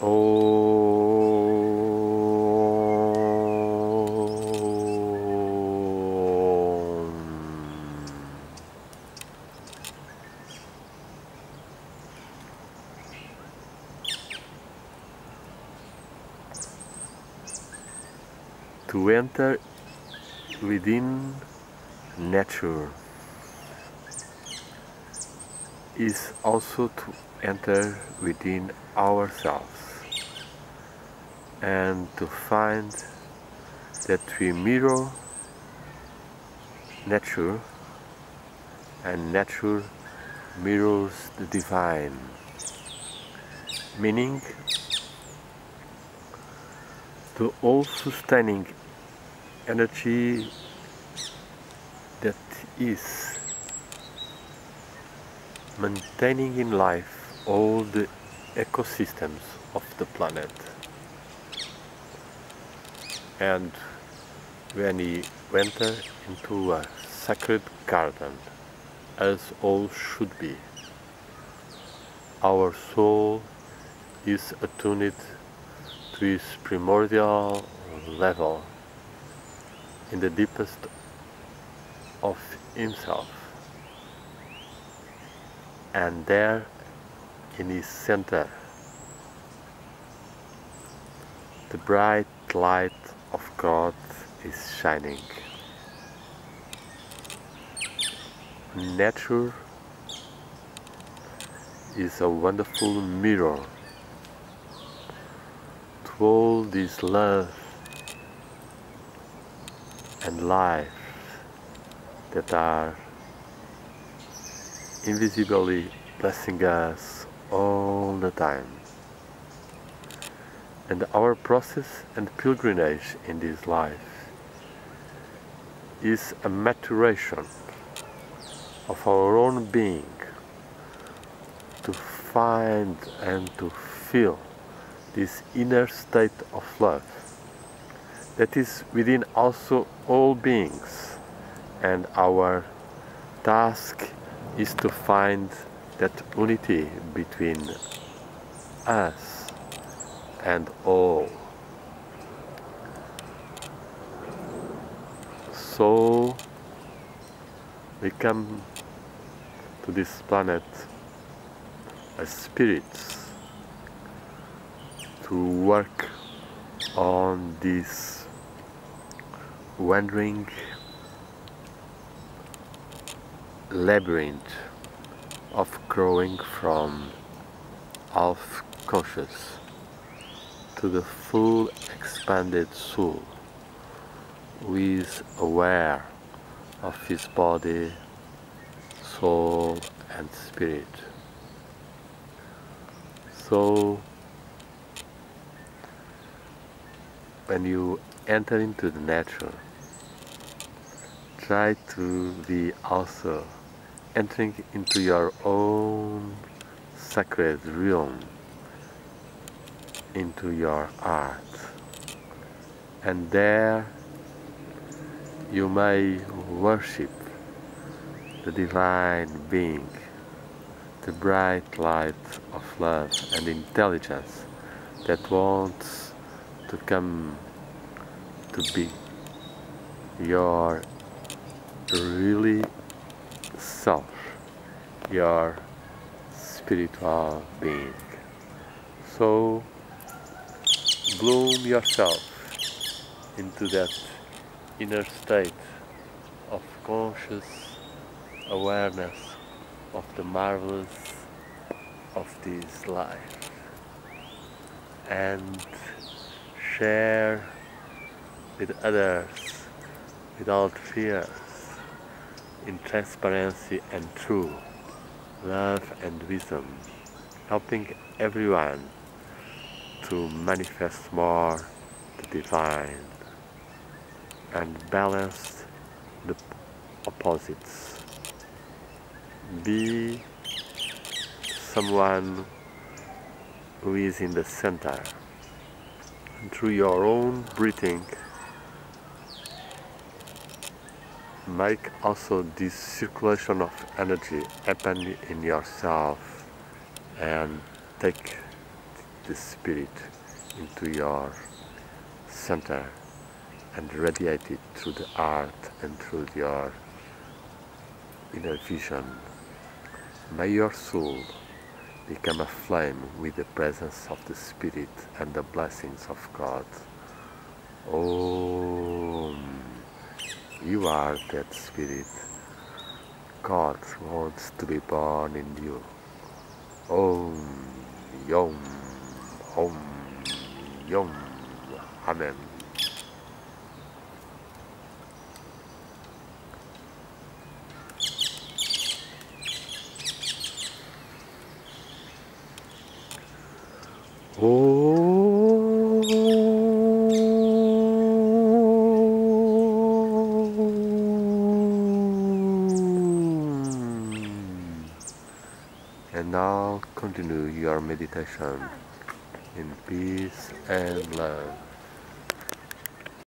To enter within nature is also to enter within ourselves and to find that we mirror nature and nature mirrors the divine, meaning the all-sustaining energy that is maintaining in life all the ecosystems of the planet. And when we enter into a sacred garden, as all should be, our soul is attuned to its primordial level in the deepest of himself, and there in his center the bright light of God is shining. Nature is a wonderful mirror to all this love and life that are invisibly blessing us all the time. And our process and pilgrimage in this life is a maturation of our own being to find and to feel this inner state of love that is within also all beings, and our task is to find that unity between us and all. So we come to this planet as spirits to work on this wandering labyrinth of growing from half conscious to the full expanded soul who is aware of his body, soul and spirit. So when you enter into the nature, try to be also entering into your own sacred realm, into your heart, and there you may worship the divine being, the bright light of love and intelligence that wants to come to be your really self, your spiritual being. So bloom yourself into that inner state of conscious awareness of the marvelous of this life, and share with others without fears, in transparency and true love and wisdom, helping everyone to manifest more the divine and balance the opposites. Be someone who is in the center, and through your own breathing make also this circulation of energy happen in yourself, and take the spirit into your center and radiate it through the art and through your inner vision. May your soul become aflame with the presence of the Spirit and the blessings of God. Om. You are that Spirit. God wants to be born in you. Om. Yom. Om. Yom. Amen. And now continue your meditation in peace and love.